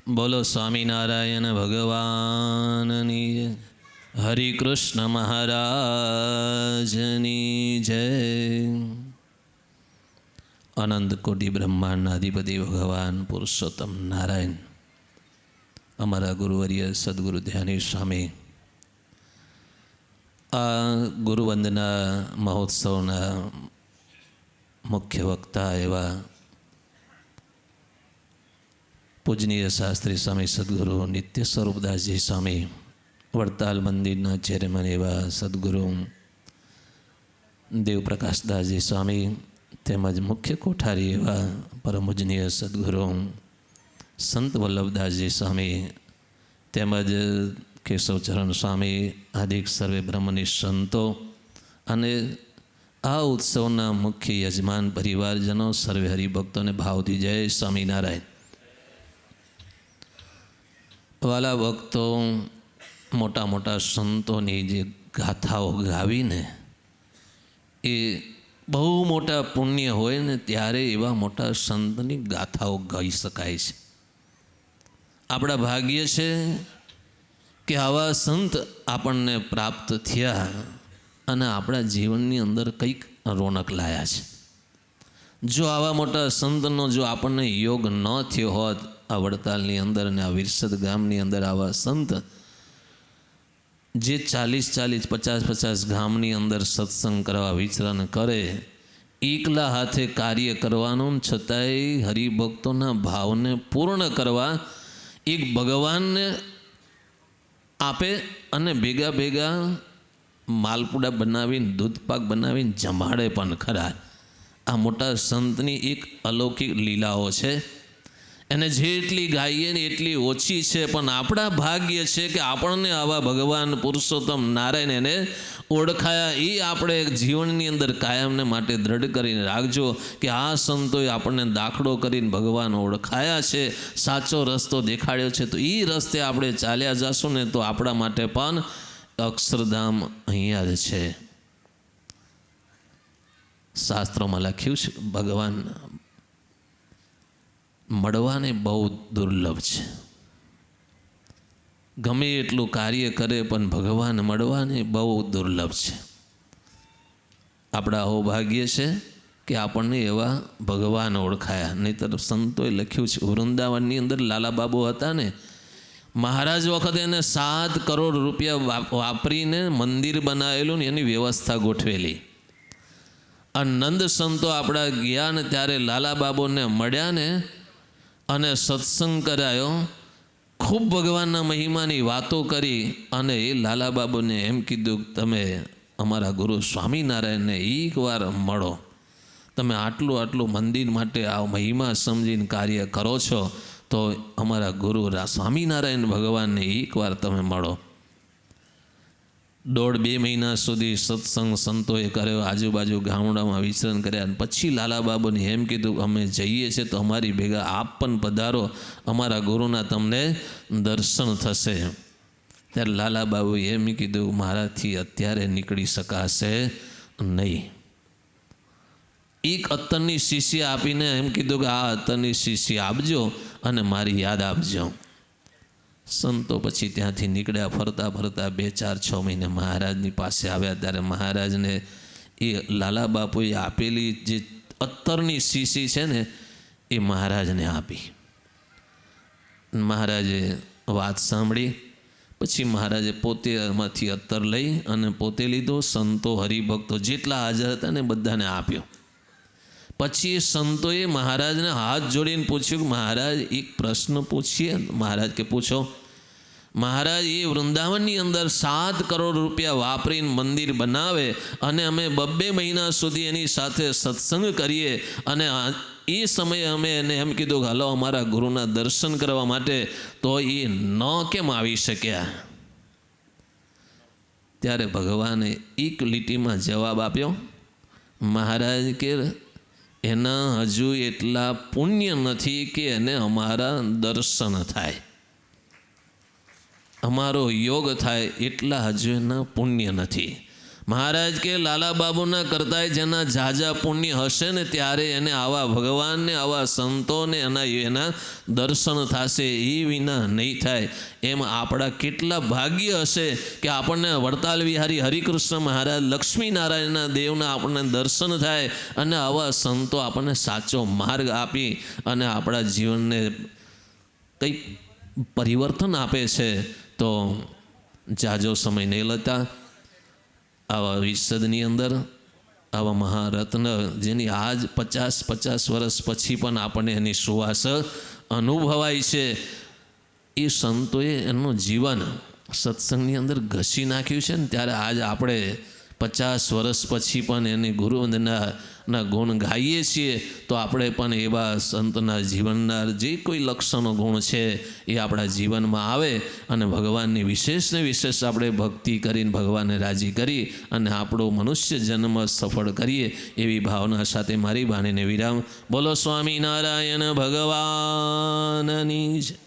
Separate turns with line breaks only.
બોલો સ્વામિનારાયણ ભગવાનની જય. હરિ કૃષ્ણ મહારાજની જય. અનંત કોટી બ્રહ્માંડના અધિપતિ ભગવાન પુરુષોત્તમ નારાયણ, અમારા ગુરુવર્ય સદગુરુ ધ્યાની સ્વામી આ ગુરુવંદના મહોત્સવના મુખ્ય વક્તા એવા પૂજનીય શાસ્ત્રી સ્વામી સદગુરુ નિત્ય સ્વરૂપદાસજી સ્વામી, વડતાલ મંદિરના ચેરમેન એવા સદગુરુ દેવપ્રકાશદાસજી સ્વામી, તેમજ મુખ્ય કોઠારી એવા પરમપૂજનીય સદગુરુ સંત વલ્લભદાસજી સ્વામી, તેમજ કેશવચરણ સ્વામી આદિક સર્વે બ્રહ્મનિષ્ઠ સંતો અને આ ઉત્સવના મુખ્ય યજમાન પરિવારજનો સર્વે હરિભક્તોને ભાવથી જય સ્વામિનારાયણ. વાલા ભક્તો, મોટા મોટા સંતોની જે ગાથાઓ ગાવીને એ બહુ મોટા પુણ્ય હોય ને ત્યારે એવા મોટા સંતની ગાથાઓ ગાઈ શકાય છે. આપણા ભાગ્ય છે કે આવા સંત આપણને પ્રાપ્ત થયા અને આપણા જીવનની અંદર કંઈક રોનક લાયા છે. જો આવા મોટા સંતનો જો આપણને યોગ ન થયો હોત, આ વડતાલની અંદર અને આ વિરસદ ગામની અંદર આવા સંત જે 40-50 ગામની અંદર સત્સંગ કરવા વિચરણ કરે, એકલા હાથે કાર્ય કરવાનું, છતાંય હરિભક્તોના ભાવને પૂર્ણ કરવા એક ભગવાનને આપે અને ભેગા ભેગા માલપુડા બનાવીને દૂધપાક બનાવીને જમાડે પણ ખરા. આ મોટા સંતની એક અલૌકિક લીલાઓ છે. એને જેટલી ગાઈએ ને એટલી ઓછી છે, પણ આપણા ભાગ્ય છે કે આપણને આવા ભગવાન પુરુષોત્તમ નારાયણ એને ઓળખાયા. એ આપણે જીવનની અંદર કાયમને માટે દ્રઢ કરીને રાખજો કે આ સંતોએ આપણને દાખલો કરીને ભગવાન ઓળખાયા છે, સાચો રસ્તો દેખાડ્યો છે. તો એ રસ્તે આપણે ચાલ્યા જશું ને તો આપણા માટે પણ અક્ષરધામ અહીંયા જ છે. શાસ્ત્રોમાં લખ્યું છે ભગવાન મળવાને બહુ દુર્લભ છે. ગમે એટલું કાર્ય કરે પણ ભગવાન મળવાને બહુ દુર્લભ છે. આપણા અહોભાગ્ય છે કે આપણને એવા ભગવાન ઓળખાયા. નહીંતર સંતોએ લખ્યું છે, વૃંદાવનની અંદર લાલાબાબુ હતા ને, મહારાજ વખતે એને 7 કરોડ રૂપિયા વાપરીને મંદિર બનાવેલું ને એની વ્યવસ્થા ગોઠવેલી. આ નંદ સંતો આપણા ગયા ને ત્યારે લાલાબાબુને મળ્યા ને અને સત્સંગ કરાયો, ખૂબ ભગવાનના મહિમાની વાતો કરી અને એ લાલાબાબુને એમ કીધું, તમે અમારા ગુરુ સ્વામિનારાયણને એકવાર મળો. તમે આટલું મંદિર માટે આ મહિમા સમજીને કાર્ય કરો છો, તો અમારા ગુરુ સ્વામિનારાયણ ભગવાનને એકવાર તમે મળો. 1.5-2 મહિના સુધી સત્સંગ સંતોએ કર્યો, આજુબાજુ ગામડામાં વિચરણ કર્યા. અને પછી લાલાબાબુને એમ કીધું, અમે જઈએ છીએ તો અમારી ભેગા આપ પણ પધારો, અમારા ગુરુના તમને દર્શન થશે. ત્યારે લાલાબાબુએ એમ કીધું, મારાથી અત્યારે નીકળી શકાશે નહીં. એક અત્તરની શીશી આપીને એમ કીધું કે આ અત્તરની શીશી આપજો અને મારી યાદ આપજો. સંતો પછી ત્યાંથી નીકળ્યા. ફરતા ફરતા 2-4-6 મહિને મહારાજની પાસે આવ્યા. ત્યારે મહારાજને એ લાલાબાપુએ આપેલી જે અત્તરની શીશી છે ને એ મહારાજને આપી. મહારાજે વાત સાંભળી. પછી મહારાજે પોતે એમાંથી અત્તર લઈ અને પોતે લીધો. સંતો હરિભક્તો જેટલા હાજર હતા ને બધાને આપ્યો. પછી એ સંતોએ મહારાજને હાથ જોડીને પૂછ્યું કે મહારાજ એક પ્રશ્ન પૂછીએ. મહારાજ કે પૂછો. મહારાજ, એ વૃંદાવનની અંદર 7 કરોડ રૂપિયા વાપરીને મંદિર બનાવે અને અમે 2 મહિના સુધી એની સાથે સત્સંગ કરીએ અને એ સમયે અમે એને એમ કીધું કે હલો અમારા ગુરુના દર્શન કરવા માટે, તો એ ન કેમ આવી શક્યા? ત્યારે ભગવાને એક લીટીમાં જવાબ આપ્યો. મહારાજ કે એના હજુ એટલા પુણ્ય નથી કે એને અમારા દર્શન થાય, અમારો યોગ થાય એટલા હજુ એના પુણ્ય નથી. મહારાજ કે લાલા બાબુના કરતાંય જેના ઝાઝા પુણ્ય હશે ને ત્યારે એને આવા ભગવાનને, આવા સંતોને એના દર્શન થશે, એ વિના નહીં થાય. એમ આપણા કેટલા ભાગ્ય હશે કે આપણને વડતાલ વિહારી હરિકૃષ્ણ મહારાજ, લક્ષ્મીનારાયણના દેવના આપણને દર્શન થાય અને આવા સંતો આપણને સાચો માર્ગ આપી અને આપણા જીવનને કંઈક પરિવર્તન આપે છે. તો જાજો સમય નહીં લેતા આવા વિસદની અંદર આવા મહારત્ન જેની આજ 50 વર્ષ પછી પણ આપણને એની સુવાસ અનુભવાય છે, એ સંતોએ એમનું જીવન સત્સંગની અંદર ઘસી નાખ્યું છે ને ત્યારે આજ આપણે 50 વર્ષ પછી પણ એની ગુરુવંદના ગુણ ગાઈએ છીએ. તો આપણે પણ એવા સંતના જીવનના જે કોઈ લક્ષણો ગુણ છે એ આપણા જીવનમાં આવે અને ભગવાનની વિશેષ ને વિશેષ આપણે ભક્તિ કરીને ભગવાનને રાજી કરી અને આપણો મનુષ્ય જન્મ સફળ કરીએ એવી ભાવના સાથે મારી વાણીને વિરામ. બોલો સ્વામિનારાયણ ભગવાનની જય.